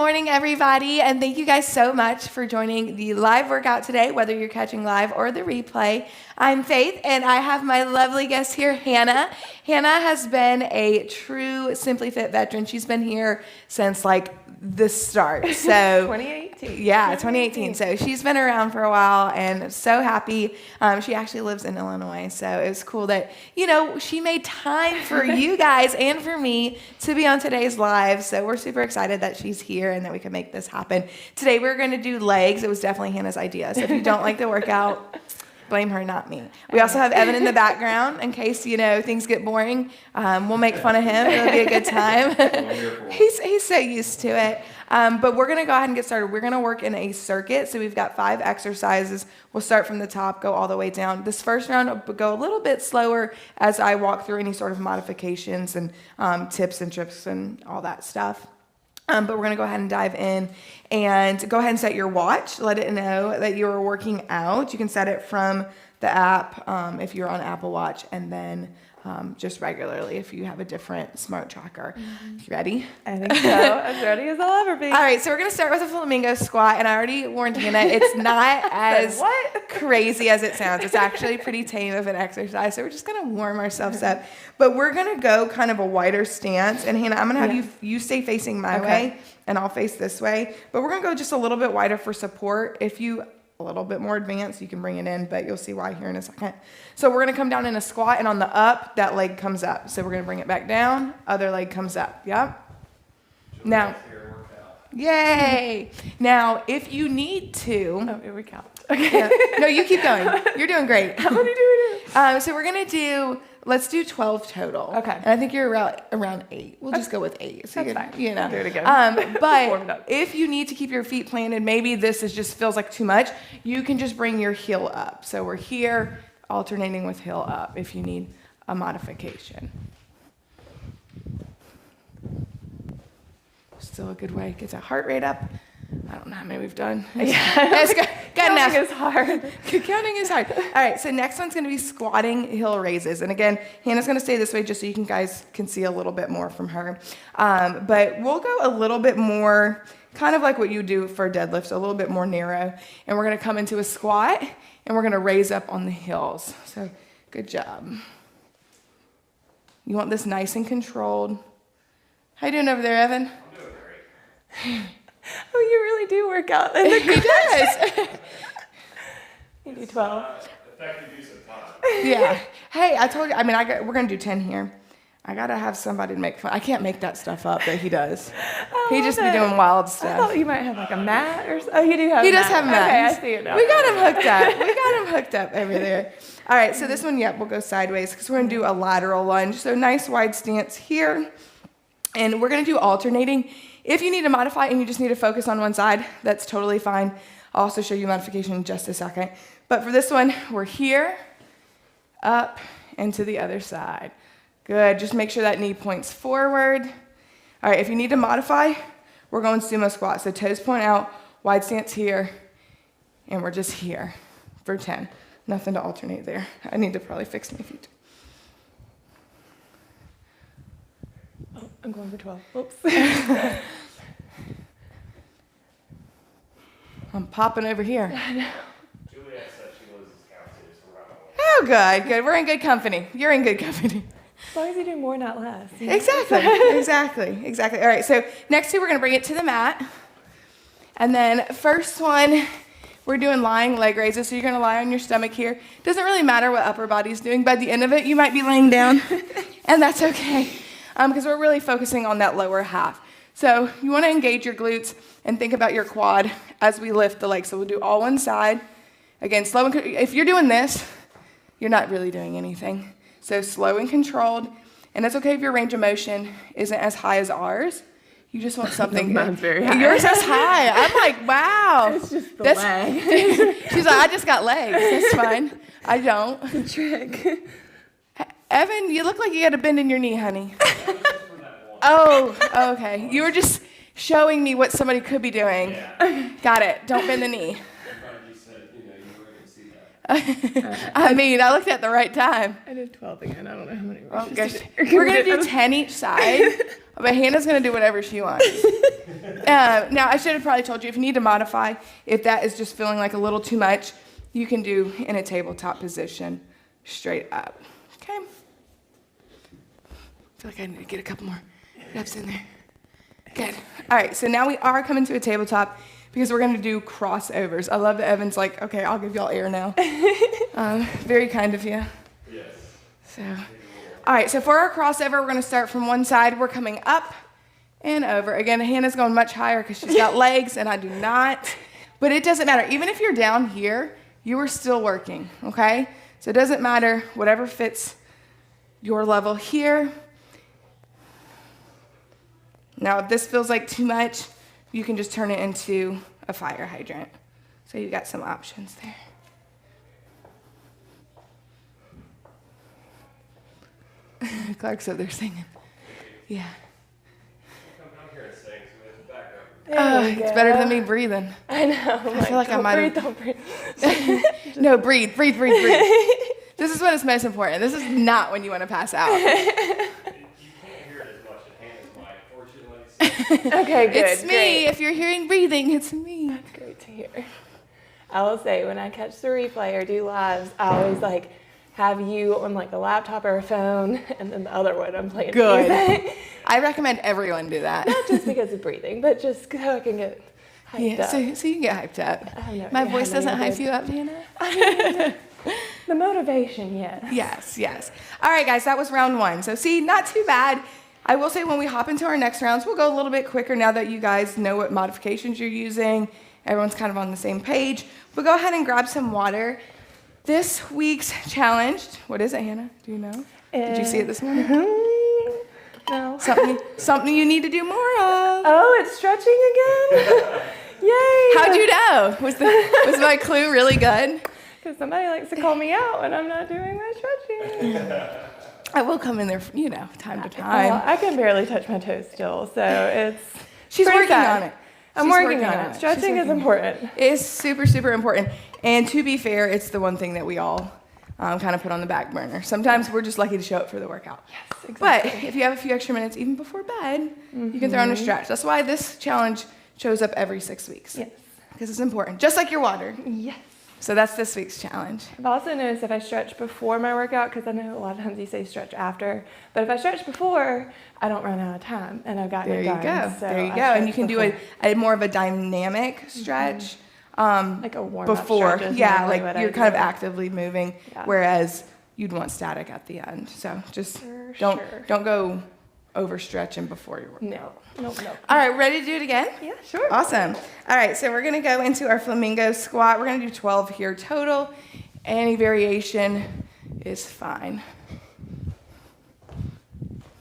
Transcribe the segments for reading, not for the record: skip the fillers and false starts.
morning, everybody, and thank you guys so much for joining the live workout today, whether you're catching live or the replay. I'm Faith, and I have my lovely guest here, Hannah. Hannah has been a true Simply Fit veteran. She's been here since, the start. So 2018. Yeah, 2018. So she's been around for a while, and so happy. She actually lives in Illinois, so it was cool that, she made time for you guys and for me to be on today's live. So we're super excited that she's here and that we can make this happen. Today we're going to do legs. It was definitely Hannah's idea. So if you don't like the workout, blame her, not me. We also have Evan in the background in case, things get boring. We'll make fun of him. It'll be a good time. He's so used to it. But we're going to go ahead and get started. We're going to work in a circuit. So we've got 5 exercises. We'll start from the top, go all the way down. This first round will go a little bit slower as I walk through any sort of modifications and tips and tricks and all that stuff. But we're going to go ahead and dive in and go ahead and set your watch. Let it know that you are working out. You can set it from the app if you're on Apple Watch, and then just regularly if you have a different smart tracker. You ready? I think so. As ready as I'll ever be. All right, so we're going to start with a flamingo squat, and I already warned Hannah, it's not as crazy as it sounds. It's actually pretty tame of an exercise, so we're just going to warm ourselves up. But we're going to go kind of a wider stance, and Hannah, I'm going to have you stay facing my way, and I'll face this way. But we're going to go just a little bit wider for support. If you a little bit more advanced, you can bring it in, but you'll see why here in a second. So we're going to come down in a squat, and on the up, that leg comes up. So we're going to bring it back down, other leg comes up. Yep. Now, yay. Now, if you need to. Oh, here we count. Okay. Yeah. No, you keep going. You're doing great. How many do we do? So we're going to let's do 12 total. Okay. And I think you're around 8. We'll just go with 8. So that's fine. Do it again. But if you need to keep your feet planted, maybe this just feels like too much, you can just bring your heel up. So we're here alternating with heel up if you need a modification. Still a good way. Gets our heart rate up. I don't know how many we've done. That's good. Got enough. Counting is hard. Counting is hard. All right, so next one's going to be squatting heel raises. And again, Hannah's going to stay this way just so you guys can see a little bit more from her. But we'll go a little bit more, kind of like what you do for deadlifts, a little bit more narrow. And we're going to come into a squat, and we're going to raise up on the heels. So good job. You want this nice and controlled. How you doing over there, Evan? I'm doing great. Oh, you really do work out. He does. You do 12. Effective use of time. Yeah. Hey, I told you. We're gonna do 10 here. I gotta have somebody to make fun. I can't make that stuff up that he does. He just be doing wild I stuff. thought you might have a mat or something. Oh, you do have. He does have mats. Okay, I see it now. We got him hooked up over there. All right. So this one, we'll go sideways because we're gonna do a lateral lunge. So nice wide stance here, and we're gonna do alternating. If you need to modify and you just need to focus on one side, that's totally fine. I'll also show you modification in just a second. But for this one, we're here, up, and to the other side. Good. Just make sure that knee points forward. All right, if you need to modify, we're going sumo squat. So toes point out, wide stance here, and we're just here for 10. Nothing to alternate there. I need to probably fix my feet. Oh, I'm going for 12. Oops. I'm popping over here. Juliet said she loses count too, so we're not going Oh, good. We're in good company. You're in good company. As long as you do more, not less. Exactly. All right, so next two, we're going to bring it to the mat. And then first one, we're doing lying leg raises. So you're going to lie on your stomach here. Doesn't really matter what upper body's doing. By the end of it, you might be laying down, and that's okay because we're really focusing on that lower half. So you want to engage your glutes and think about your quad as we lift the leg. So we'll do all one side. Again, slow and if you're doing this, you're not really doing anything. So slow and controlled. And it's okay if your range of motion isn't as high as ours. You just want something. Mine's very high. Yours is high. I'm like, wow. It's just the leg. She's like, I just got legs. That's fine. I don't. The trick. Evan, you look like you had a bend in your knee, honey. Oh, okay. You were just showing me what somebody could be doing. Yeah. Got it. Don't bend the knee. You said, you were going to see I mean, I looked at the right time. I did 12 again. I don't know how many. Oh, rushes gosh. to do. We're going to do 10 each side, but Hannah's going to do whatever she wants. Now, I should have probably told you, if you need to modify, if that is just feeling like a little too much, you can do in a tabletop position, straight up. Okay? I feel like I need to get a couple more reps in there. Good. All right, so now we are coming to a tabletop because we're going to do crossovers. I love that Evan's like, okay, I'll give y'all air now. Very kind of you. Yes. So, all right, so for our crossover, we're going to start from one side. We're coming up and over. Again, Hannah's going much higher because she's got legs and I do not. But it doesn't matter. Even if you're down here, you are still working, okay? So it doesn't matter, whatever fits your level here. Now, if this feels like too much, you can just turn it into a fire hydrant. So you've got some options there. Clark's up there singing. Yeah. Come down here and sing, so we have the background. It's better than me breathing. I know. I feel like I might have. Don't breathe. No, breathe. This is what is most important. This is not when you want to pass out. You can't hear it as much in Hannah's mic, fortunately. So Okay, good. It's me. Great. If you're hearing breathing, it's me. That's great to hear. I will say, when I catch the replay or do lives, I always like have you on like a laptop or a phone, and then the other one I'm playing Good. music. I recommend everyone do that. Not just because of breathing, but just so I can get hyped Yeah, up. so you can get hyped up. I have no My idea voice how many doesn't I hype did. you up, Hannah? The motivation, yes. Yes. All right, guys, that was round one. So see, not too bad. I will say when we hop into our next rounds, we'll go a little bit quicker now that you guys know what modifications you're using. Everyone's kind of on the same page. But go ahead and grab some water. This week's challenge, what is it, Hannah? Do you know? Did you see it this morning? No. Something you need to do more of. Oh, it's stretching again? Yay! How'd you know? Was my clue really good? Because somebody likes to call me out when I'm not doing my stretching. I will come in there, time to Well, time. I can barely touch my toes still, so it's She's pretty working sad. on it. I'm She's working on it. Stretching is important. It is super, super important. And to be fair, it's the one thing that we all kind of put on the back burner. Sometimes we're just lucky to show up for the workout. Yes, exactly. But if you have a few extra minutes, even before bed, you can throw in a stretch. That's why this challenge shows up every 6 weeks. Yes. Because it's important, just like your water. Yes. So that's this week's challenge. I've also noticed if I stretch before my workout, because I know a lot of times you say stretch after, but if I stretch before, I don't run out of time, and I've gotten There it you done. go. So There you I go. And you stretch can do before. a more of a dynamic stretch. Like a warm-up Before, stretch is yeah, normally like what I you're kind of do. actively moving, Yeah. whereas you'd want static at the end. So just For don't sure. go overstretching before your workout. No. Nope. All right, ready to do it again? Yeah, sure. Awesome. All right, so we're gonna go into our flamingo squat. We're gonna do 12 here total. Any variation is fine.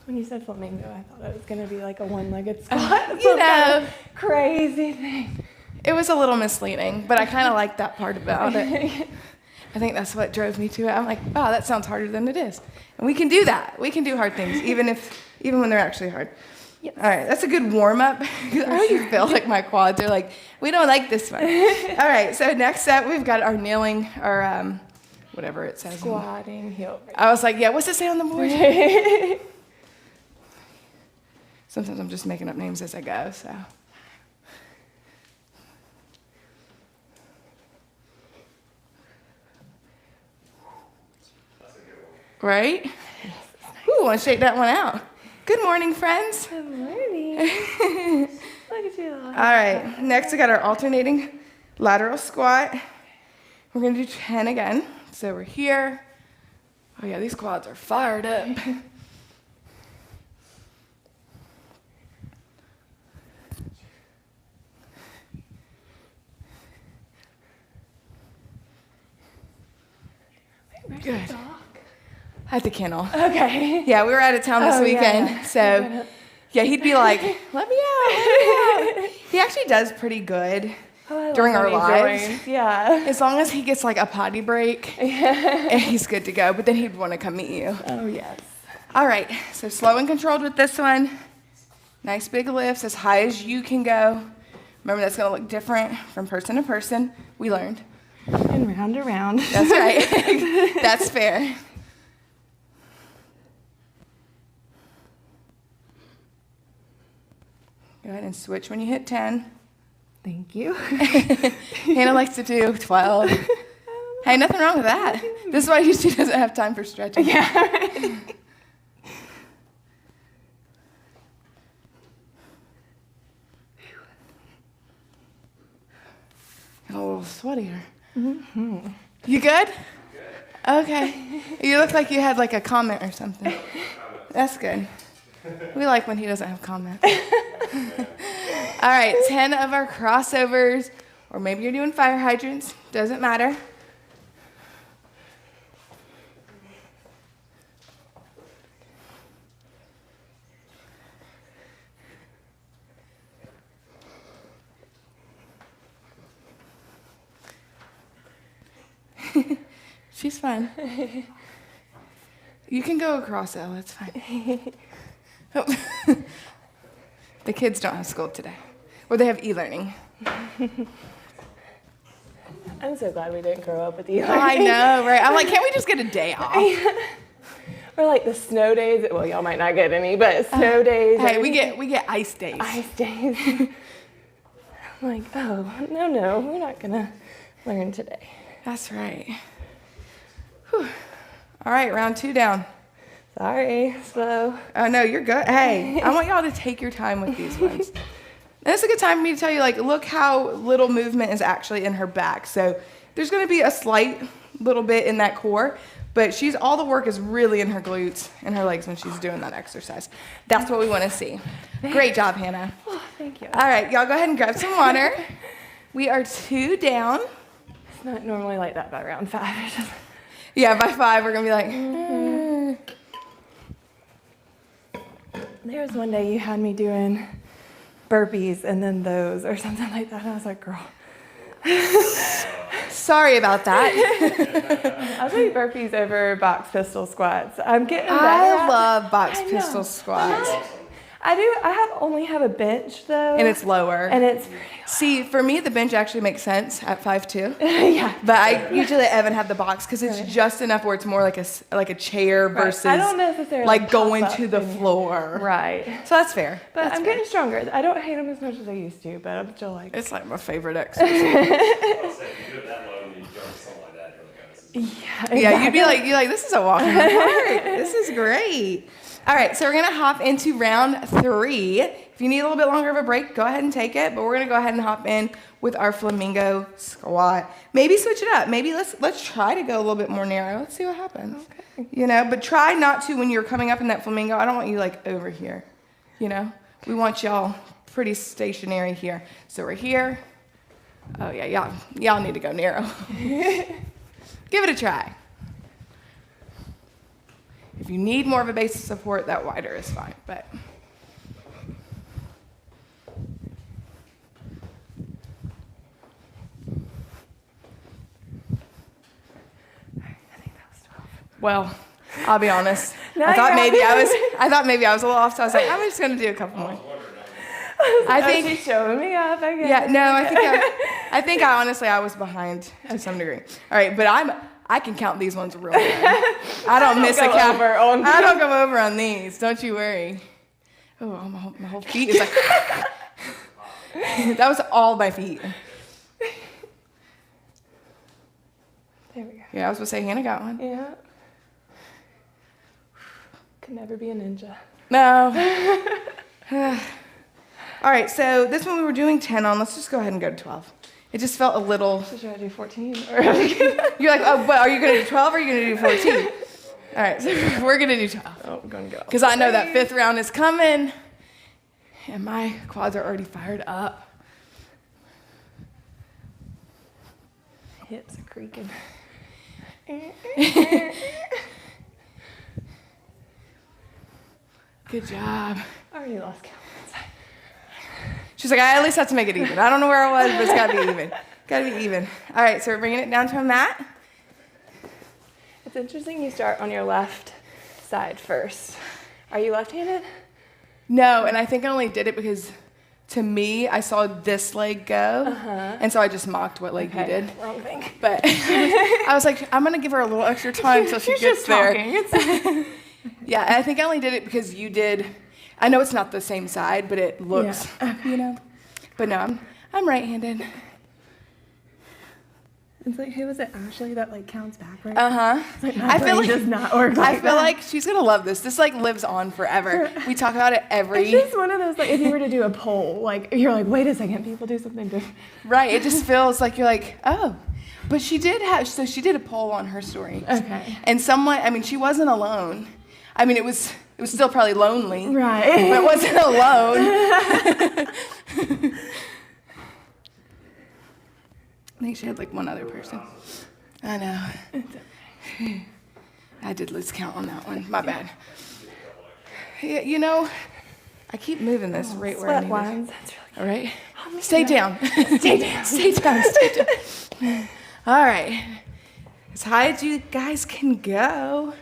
When you said flamingo, I thought it was going to be like a one-legged squat. You Some kind know, of crazy thing. it was a little misleading, but I kind of like that part about it. I think that's what drove me to it. I'm like, wow, that sounds harder than it is. And we can do that. We can do hard things, even when they're actually hard. Yes. All right, that's a good warm-up. I already feel like my quads are like, we don't like this one. All right, so next up, we've got our kneeling, or whatever it says. Squatting heel. I was like, yeah, what's it say on the board? Sometimes I'm just making up names as I go, so. Right? Ooh, want to shake that one out. Good morning, friends. Good morning. Look at you. All right, next we got our alternating lateral squat. We're gonna do 10 again. So we're here. Oh yeah, these quads are fired up. Good. At the kennel. Okay. Yeah, we were out of town this Oh, yeah, weekend, yeah. so yeah, he'd be like, "Let me out." He actually does pretty good Oh, I during love our when he lives. joins. Yeah. As long as he gets like a potty break, and he's good to go. But then he'd want to come meet you. Oh, yes. All right, so slow and controlled with this one. Nice big lifts, as high as you can go. Remember, that's gonna look different from person to person. We learned. And round around. That's right. That's fair. Go ahead and switch when you hit 10. Thank you. Hannah likes to do 12. Hey, nothing wrong with that. This is why she doesn't have time for stretching. Yeah. A little sweatier. Mm-hmm. You good? Okay. You look like you had like a comment or something. That's good. We like when he doesn't have comments. All right, 10 of our crossovers, or maybe you're doing fire hydrants, doesn't matter. She's fun. You can go across, Elle, it's fine. Oh. The kids don't have school today. Or they have e-learning. I'm so glad we didn't grow up with you. I know, right? I'm like, can't we just get a day off? Or like the snow days. Well, y'all might not get any, but snow days. Hey, we get ice days. Ice days. I'm like, oh, no, we're not going to learn today. That's right. Whew. All right, round 2 down. Sorry, slow. Oh, no, you're good. Hey, I want y'all to take your time with these ones. And it's a good time for me to tell you, like, look how little movement is actually in her back. So there's going to be a slight little bit in that core, but all the work is really in her glutes and her legs when she's doing that exercise. That's what we want to see. Great job, Hannah. Oh, thank you. All right, y'all go ahead and grab some water. We are 2 down. It's not normally like that by round 5. Yeah, by 5, we're going to be like, There was one day you had me doing burpees and then those or something like that. And I was like, girl. Sorry about that. I'll do burpees over box pistol squats. I'm getting better. I love box I know. pistol squats. I only have a bench though. And it's lower. And it's See, for me, the bench actually makes sense at 5'2". yeah. But I usually Evan have the box because it's just enough where it's more like a chair versus I don't necessarily like going pop to up the and- floor. Right. So that's fair. But That's I'm fair. getting stronger. I don't hate them as much as I used to, but I'm still like. It's like my favorite exercise. I'll say, if you do it that low and you jump something like that, you're like, oh, this is Yeah, you'd be like, this is a walk in the park. This is great. All right, so we're going to hop into round 3. If you need a little bit longer of a break, go ahead and take it. But we're going to go ahead and hop in with our flamingo squat. Maybe switch it up. Maybe let's try to go a little bit more narrow. Let's see what happens. Okay. You know, but try not to when you're coming up in that flamingo. I don't want you like over here. You know, we want y'all pretty stationary here. So we're here. Oh yeah, y'all need to go narrow. Give it a try. If you need more of a base of support, that wider is fine, but. I think that was 12. Well, I'll be honest. No, I thought you're maybe happy. I thought maybe I was a little off, so I was like, I'm just gonna do a couple more. I think. She's showing me up. I guess. Yeah, no, I think I honestly I was behind to some degree. All right, but I can count these ones real good. I don't miss a go count. over on I don't go over on these. Don't you worry. Oh, my whole feet is like. That was all my feet. There we go. Yeah, I was supposed to say Hannah got one. Yeah. Could never be a ninja. No. All right, so this one we were doing 10 on. Let's just go ahead and go to 12. It just felt a little. So should I do 14? You're like, oh, but are you going to do 12 or are you going to do 14? All right, so we're going to do 12. Oh, I'm going to go. Because I know that 5th round is coming. And my quads are already fired up. Hips are creaking. Good job. I already lost count. She's like, I at least have to make it even. I don't know where I was, but it's got to be even. Got to be even. All right, so we're bringing it down to a mat. It's interesting you start on your left side first. Are you left-handed? No, and I think I only did it because to me, I saw this leg go, and so I just mocked what leg you did. Wrong thing. But I was like, I'm gonna give her a little extra time till she gets there. Yeah, and I think I only did it because you did. I know it's not the same side, but it looks, you know. But no, I'm right-handed. It's like, who was it, Ashley, that like counts backwards? It's like, I feel like does not work I like feel that. like she's gonna love this. This like lives on forever. We talk about it every. It's just one of those, like, if you were to do a poll, like, you're like, wait a second, people do something different. Right. It just feels like you're like, oh. But she did have. So she did a poll on her story. Okay. And someone. I mean, she wasn't alone. I mean, it was still probably lonely. Right. But it wasn't alone. I think she had like one other person. I know. I did lose count on that one. My bad. Yeah, you know, I keep moving this right where I Sweat need lines. That's really it. All right. man. Stay down. Stay down. Stay down. Stay down. All right. As high as you guys can go.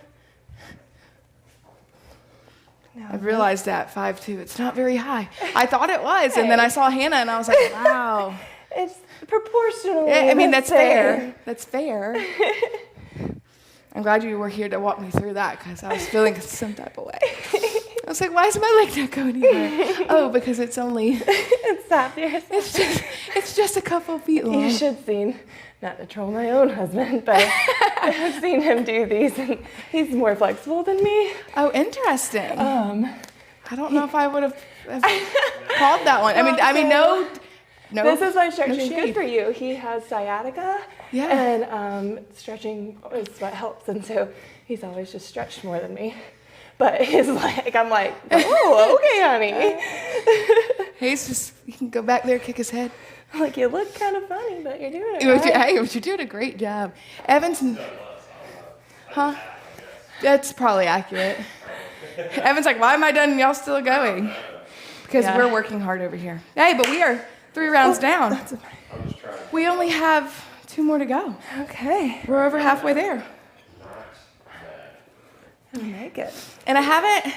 I've realized that 5'2", it's not very high. I thought it was, and then I saw Hannah, and I was like, wow. It's proportionally. Yeah, I mean, that's the same. fair. That's fair. I'm glad you were here to walk me through that because I was feeling some type of way. I was like, why is my leg not going anywhere? Oh, because it's only, It's that fierce. it's just a couple feet long. You should seen, not to troll my own husband, but I've seen him do these, and he's more flexible than me. Oh, interesting. I don't know if I would have called that one. I mean, no. This is why stretching no is good shade. for you. He has sciatica, Yeah. and stretching is what helps, and so he's always just stretched more than me. But his leg, I'm like, oh, okay, honey. He can go back there, kick his head. I'm like, you look kind of funny, but you're doing it But you're doing a great job. Evans, huh? That's probably accurate. Evan's like, why am I done and y'all still going? Because we're working hard over here. Hey, but we are 3 rounds down. We only have 2 more to go. Okay. We're over halfway there. I'll make it. And I haven't,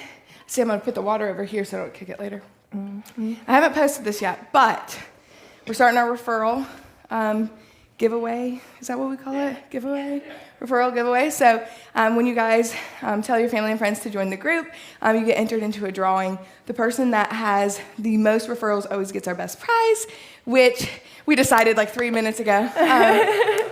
see, I'm going to put the water over here so I don't kick it later. I haven't posted this yet, but we're starting our referral giveaway. Is that what we call it? Giveaway? Referral giveaway. So when you guys tell your family and friends to join the group, you get entered into a drawing. The person that has the most referrals always gets our best prize, which we decided like 3 minutes ago.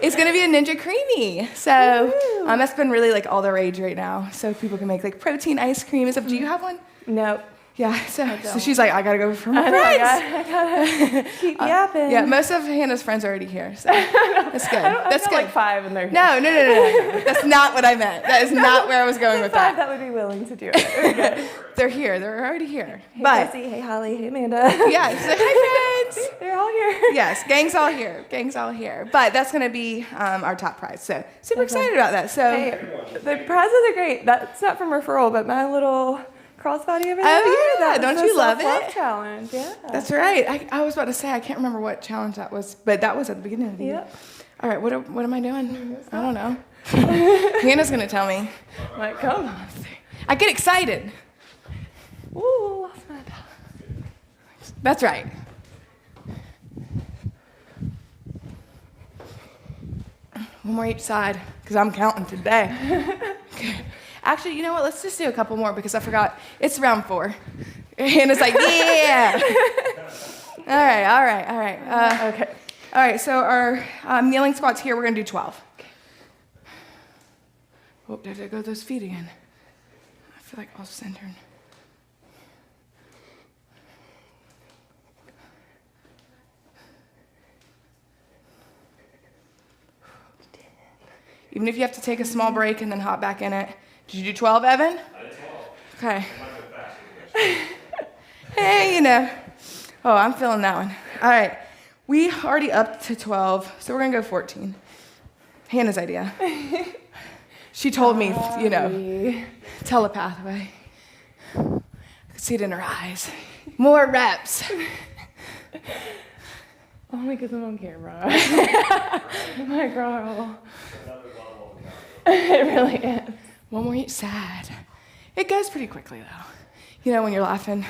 It's going to be a Ninja Creamy. So that's been really like all the rage right now. So people can make like protein ice cream and stuff. Do you have one? Nope. Yeah, so she's like, I gotta go for my I know, friends. I gotta keep yapping. Yeah, most of Hannah's friends are already here, so that's good. That's I've got good. like 5 and they're here. No. That's not what I meant. That is not where I was going with 5 that. that would be willing to do it. They're here. They're already here. Hey, But Jesse, hey, Holly, hey, Amanda. yeah, so, hi friends. They're all here. Yes, gang's all here. Gang's all here. But that's gonna be our top prize. So super excited about that. So Hey, the prizes are great. That's not from referral, but my little crossbody over there. Oh, yeah. that Don't was you the love self-love it? challenge, yeah. that's right. I was about to say I can't remember what challenge that was, but that was at the beginning of the year. Yep. All right, what am I doing? I don't know. Hannah's gonna tell me. Like, come on. I get excited. Ooh, lost my balance. That's right. One more each side, because I'm counting today. Okay. Actually, you know what? Let's just do a couple more because I forgot. It's round 4. Hannah's like, yeah. All right. Okay. All right, so our kneeling squats here, we're going to do 12. Oh, there go those feet again. I feel like I'll center. Even if you have to take a small break and then hop back in it. Did you do 12, Evan? I did 12. Okay. Hey, you know. Oh, I'm feeling that one. All right. We already up to 12, so we're going to go 14. Hannah's idea. She told me, you know, telepath way. I could see it in her eyes. More reps. Only because I'm on camera. My girl. It really is. One more each side. It goes pretty quickly, though. You know, when you're laughing,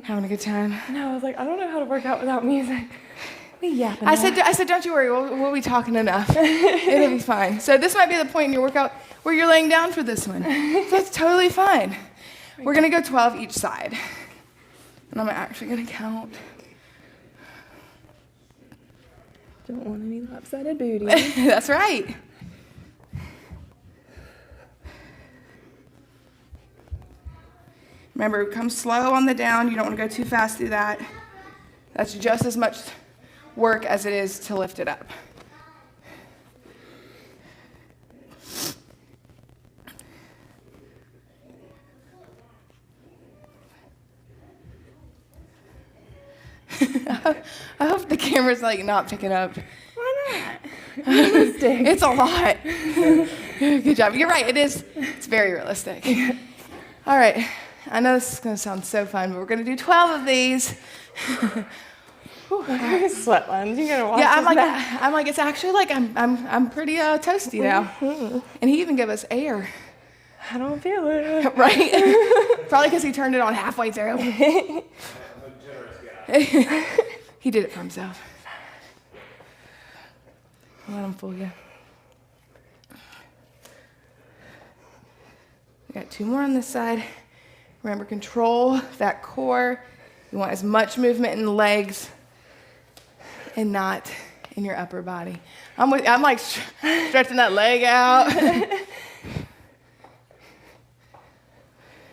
having a good time. No, I was like, I don't know how to work out without music. We yapping. I said, don't you worry, we'll be talking enough. It'll be fine. So this might be the point in your workout where you're laying down for this one. So that's totally fine. We're gonna go 12 each side. And I'm actually gonna count. Don't want any lopsided booty. That's right. Remember, come slow on the down. You don't want to go too fast through that. That's just as much work as it is to lift it up. I hope the camera's like not picking up. Why not? Realistic. It's a lot. Good job. You're right. It is. It's very realistic. All right. I know this is going to sound so fun, but we're going to do 12 of these. Sweat lines. You're gonna watch. Yeah, I'm like, it's actually like I'm pretty toasty now. And he even gave us air. I don't feel it. Right? Probably because he turned it on halfway through. I'm a generous guy. He did it for himself. Let him fool you. We got 2 more on this side. Remember, control that core. You want as much movement in the legs and not in your upper body. I'm like stretching that leg out.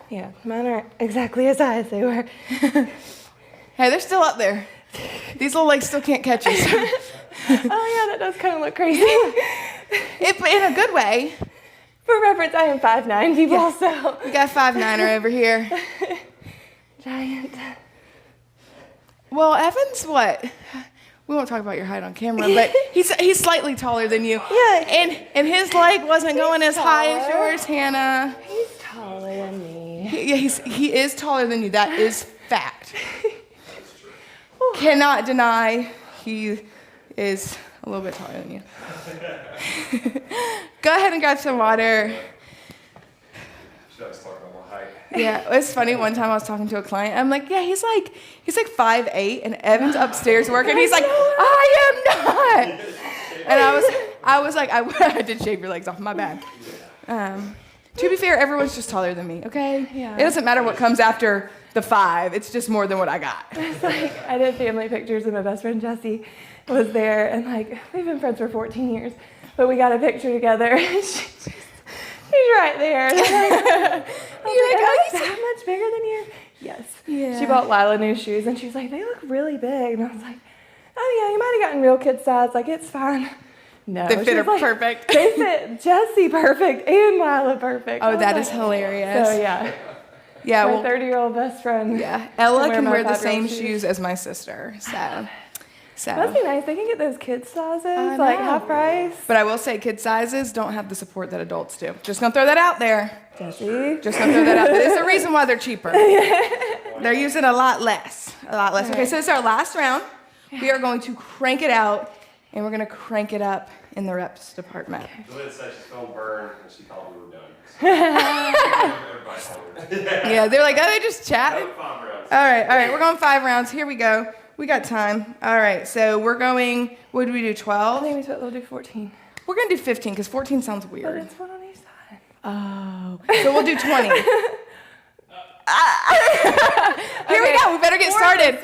Yeah, mine are exactly as high as they were. Hey, they're still up there. These little legs still can't catch us. Oh yeah, that does kind of look crazy. In a good way. For reference, I am 5'9", people, Yeah. so. We got 5'9" over here. Giant. Well, Evan's what? We won't talk about your height on camera, but he's slightly taller than you. Yeah. And his leg wasn't going as high as taller. yours, Hannah. He's taller than me. He is taller than you. That is fact. Cannot deny he is a little bit taller than you. Go ahead and grab some water. Should I start on my height? Yeah, it was funny. One time I was talking to a client. I'm like, yeah, he's like 5'8", and Evan's upstairs working. He's like, I am not. And I was like, I did shave your legs off. My bad. To be fair, everyone's just taller than me. Okay. Yeah. It doesn't matter what comes after the 5. It's just more than what I got. It's like, I did family pictures and my best friend Jessie was there, and like, we've been friends for 14 years, but we got a picture together, and she's right there. And I'm like, "Oh, that much bigger than you?" Yes. Yeah. She bought Lila new shoes, and she's like, "They look really big," and I was like, "Oh yeah, you might have gotten real kid size. Like, it's fine." No, They fit she's her like, perfect. They fit Jessie perfect and Lila perfect. I Oh, was that like, is hilarious. So yeah, Yeah. my Well, 30-year-old best friend. yeah. Ella wear can my wear the 5-year-old same shoes. shoes as my sister. So. Must be nice. They can get those kid sizes, I like know. half price. But I will say kid sizes don't have the support that adults do. Just gonna throw that out there. Jessie. Just gonna throw that out there. There's a reason why they're cheaper. They're using a lot less. Okay, so it's our last round. We are going to crank it out, and we're gonna crank it up in the reps department. Juliet said she's feeling burned, and she thought we were done. So, everybody told her. Yeah, they're like, oh, they just chatting. 5 rounds. All right, we're going 5 rounds. Here we go. We got time. All right, so we're going, what did we do, I 12? think we'll do 14. We're gonna do 15, because 14 sounds But weird. it's one on each side. Oh. So we'll do 20. Here we go. We better get started.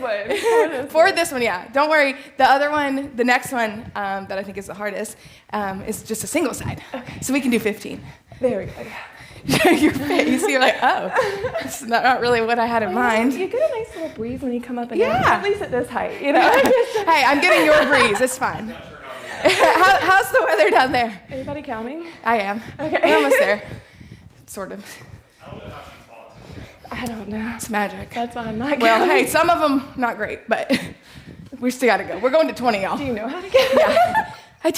For this one, yeah. Don't worry. The other one, the next one that I think is the hardest, is just a single side. Okay. So we can do 15. There we go. Your face, you're like, oh, it's not really what I had in mind. You get a nice little breeze when you come up and Yeah. down, at least at this height, you know. Hey, I'm getting your breeze. It's fine. How's the weather down there? Everybody counting? I am. Okay. We're almost there. Sort of. I don't know how she fought. I don't know. It's magic. That's why I'm not Well, counting. hey, some of them not great, but we still got to go. We're going to 20, y'all. Do you know how to count? Yeah. I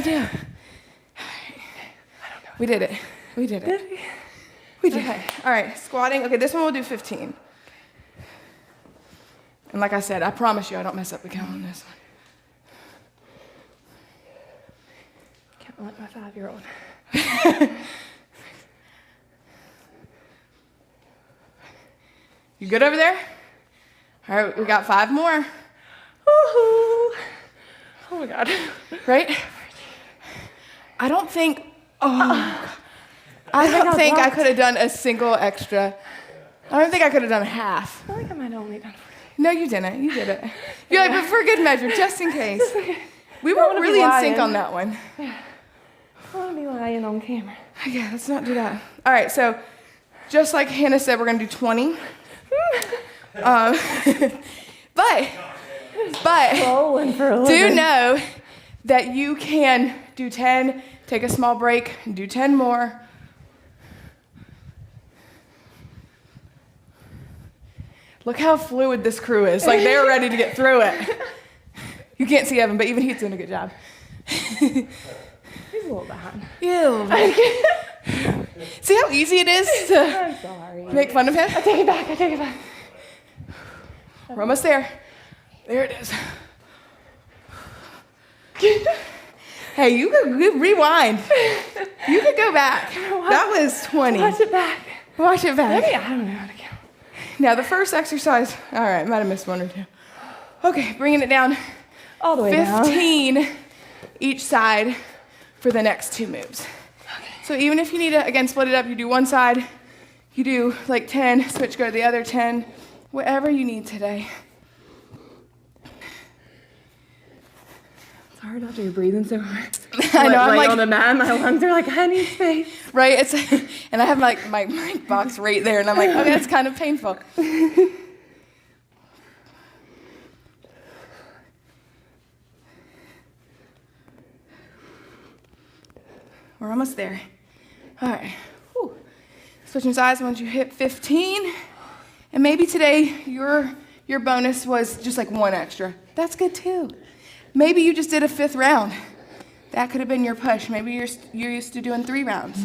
do. We did it. We did it. Okay. All right, squatting. Okay, this one we'll do 15. And like I said, I promise you I don't mess up the count on this one. Count like my 5-year-old. You good over there? All right, we got 5 more. Woohoo! Oh my God. Right? I don't think, I don't think I could have done a single extra. I don't think I could have done half. I feel like I might have only done 40. No, you didn't. You did it. You're like, but for good measure, just in case. We were wanna be really in sync lying. on that one. I want to be lying on camera. Yeah, let's not do that. All right, so just like Hannah said, we're going to do 20. But Rolling for a living. do know that you can do 10, take a small break, and do 10 more. Look how fluid this crew is. Like, they're ready to get through it. You can't see Evan, but even he's doing a good job. He's a little behind. Ew. See how easy it is to I'm sorry. make fun of him? I take it back. I take it back. We're almost there. There it is. Hey, you could rewind. You could go back. That was 20. Watch it back. Watch it back. Maybe I don't know how to count. Now, the first exercise, all right, might have missed 1 or 2. Okay, bringing it down. All the way down. 15 each side for the next 2 moves. So even if you need to, again, split it up, you do one side, you do like 10, switch, go to the other 10, whatever you need today. It's hard after you're breathing so hard. I know, I'm like like, on the mat, my lungs are like, I need space. right, it's, and I have like my box right there, and I'm like, okay, that's kind of painful. We're almost there. All right. Whew. Switching sides once you hit 15. And maybe today your bonus was just like 1 extra. That's good too. Maybe you just did a 5th round. That could have been your push. Maybe you're used to doing 3 rounds.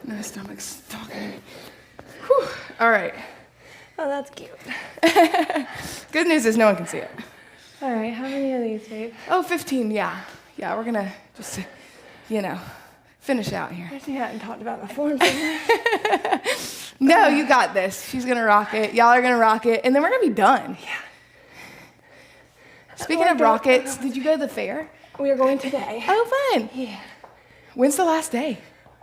My stomach's talking to me. Whew. All right. Oh, that's cute. Good news is no one can see it. All right, how many of these, babe? Oh, 15, yeah. Yeah, we're gonna just, finish out here. I actually hadn't talked about my form today. No, you got this. She's gonna rock it. Y'all are gonna rock it, and then we're gonna be done. Yeah. Speaking of rockets, did you go to the fair? We are going today. Oh, fun. Yeah. When's the last day?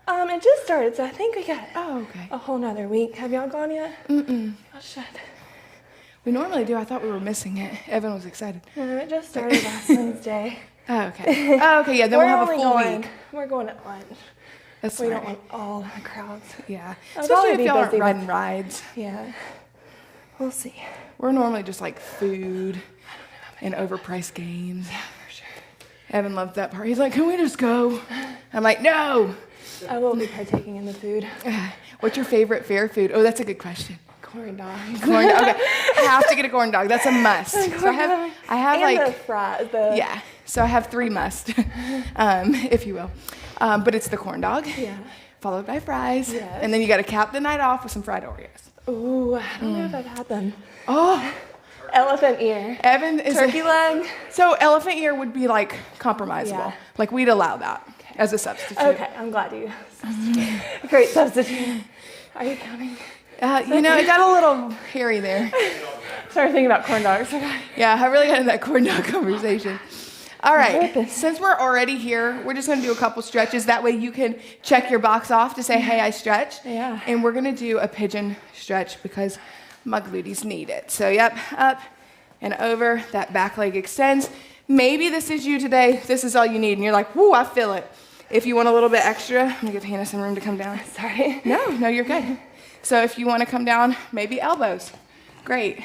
It just started, so I think we got Oh, okay. a whole nother week. Have y'all gone yet? Mm-mm. Oh, shit. We normally do. I thought we were missing it. Evan was excited. No, it just started last Wednesday. Oh, okay. Oh, okay, yeah, then we'll have a full week. We're going at lunch. That's We smart. don't want all the crowds. Yeah. I'll Especially probably if be y'all aren't busy with- riding rides. Yeah. We'll see. We're normally just like food and overpriced games. Yeah, for sure. Evan loved that part. He's like, can we just go? I'm like, no. I will be partaking in the food. What's your favorite fair food? Oh, that's a good question. Corn dogs. Corn dog. Okay. I have to get a corn dog. That's a must. So I have And like, the fries. yeah. So I have 3 must, if you will. But it's the corn dog, Yeah. followed by fries, Yes. and then you got to cap the night off with some fried Oreos. Ooh, I don't know if I've had them. Oh, Elephant ear. Evan is Turkey leg. So elephant ear would be like compromisable. Yeah. Like we'd allow that as a substitute. Okay, I'm glad you. Great substitute. Are you counting? It got a little hairy there. Started thinking about corn dogs. Yeah, I really got into that corn dog conversation. All right, since we're already here, we're just gonna do a couple stretches. That way you can check your box off to say, hey, I stretched. Yeah. And we're gonna do a pigeon stretch because my glutes need it. So yep, up and over, that back leg extends. Maybe this is you today, this is all you need, and you're like, whoo, I feel it. If you want a little bit extra, I'm gonna give Hannah some room to come down. Sorry. No, you're good. So if you wanna come down, maybe elbows, great.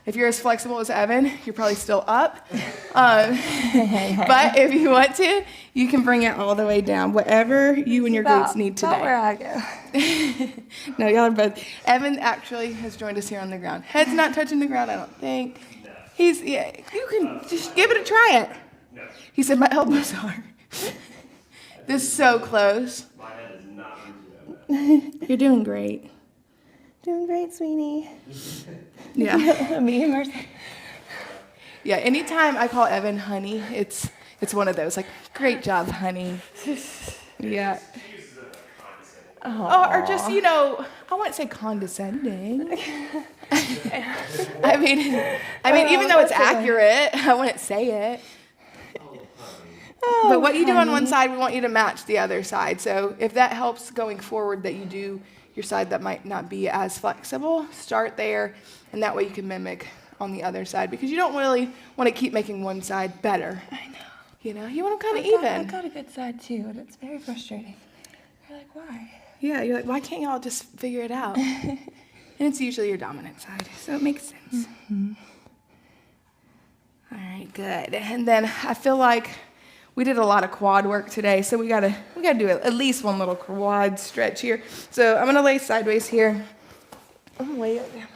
If you're as flexible as Evan, you're probably still up. But if you want to, you can bring it all the way down, whatever you and your glutes need About where today. I go. No, y'all are both. Evan actually has joined us here on the ground. Head's not touching the ground, I don't think. You can just give it a try it. He said, my elbows are. This is so close. My head is not moving. You're doing great. Doing great, sweetie. Yeah. Me and Mercy. Yeah, anytime I call Evan honey, it's one of those, like, great job, honey. Yeah. Oh, or just, you know, I wouldn't say condescending. I mean, even though it's accurate, I wouldn't say it. But what you do on one side, we want you to match the other side. So if that helps going forward, that you do your side that might not be as flexible, start there, and that way you can mimic on the other side, because you don't really want to keep making one side better. I know. You know, you want them kind of I even. got a good side too, and it's very frustrating. You're like, why? Yeah, you're like, why can't y'all just figure it out? And it's usually your dominant side, so it makes sense. Mm-hmm. All right, good. And then I feel like we did a lot of quad work today, so we gotta do at least one little quad stretch here. So I'm gonna lay sideways here, I'm way up there.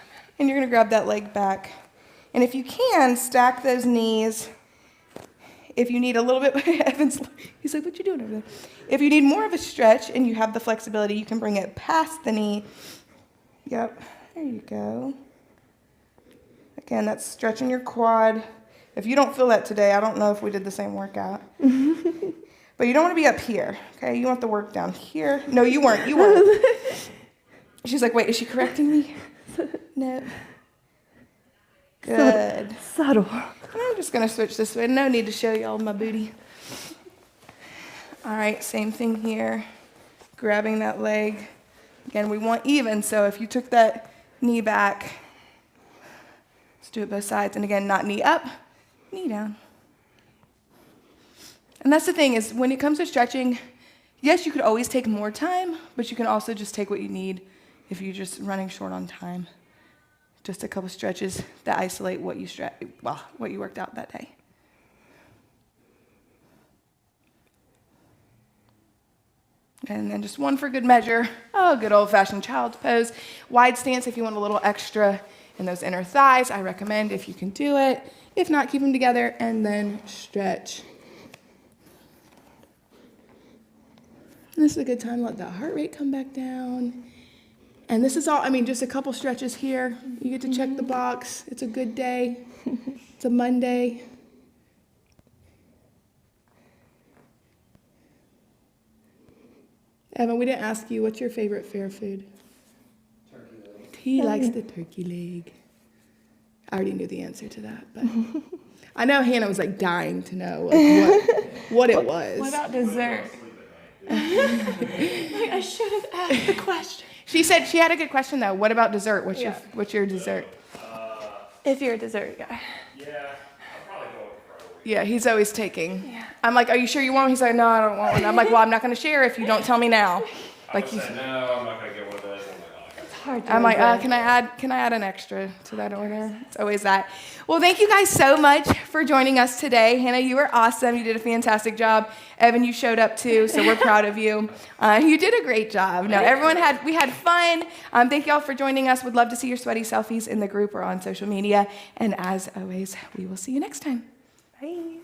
and you're gonna grab that leg back. And if you can, stack those knees. If you need a little bit, Evan's, he's like, what you doing over there? If you need more of a stretch and you have the flexibility, you can bring it past the knee. Yep, there you go. Again, that's stretching your quad. If you don't feel that today, I don't know if we did the same workout. But you don't want to be up here, okay? You want the work down here. No, you weren't. She's like, wait, is she correcting me? No. Good. Subtle. I'm just going to switch this way. No need to show y'all my booty. All right, same thing here. Grabbing that leg. Again, we want even, so if you took that knee back, let's do it both sides. And again, not knee up, knee down. And that's the thing is, when it comes to stretching, yes, you could always take more time, but you can also just take what you need if you're just running short on time. Just a couple stretches that isolate what you worked out that day. And then just one for good measure. Oh, good old-fashioned child's pose. Wide stance if you want a little extra in those inner thighs. I recommend if you can do it. If not, keep them together and then stretch. And this is a good time to let that heart rate come back down. And this is all, just a couple stretches here. You get to check the box. It's a good day. It's a Monday. Evan, we didn't ask you, what's your favorite fair food? Turkey leg. He likes the turkey leg. I already knew the answer to that, but I know Hannah was like dying to know what it was. What about dessert? I should have asked the question. She said she had a good question though. What about dessert? What's your dessert? If you're a dessert guy. Yeah, I'll probably go with priority. Yeah, he's always taking. Yeah. I'm like, are you sure you want one? He's like, no, I don't want one. I'm like, well, I'm not going to share if you don't tell me now. I would say, no, I'm not going to get one of those. It's hard to I'm like, resist. can I add an extra to that order? It's always that. Well, thank you guys so much for joining us today. Hannah, you were awesome. You did a fantastic job. Evan, you showed up too, so we're proud of you. You did a great job. No, we had fun. Thank y'all for joining us. Would love to see your sweaty selfies in the group or on social media. And as always, we will see you next time. Bye.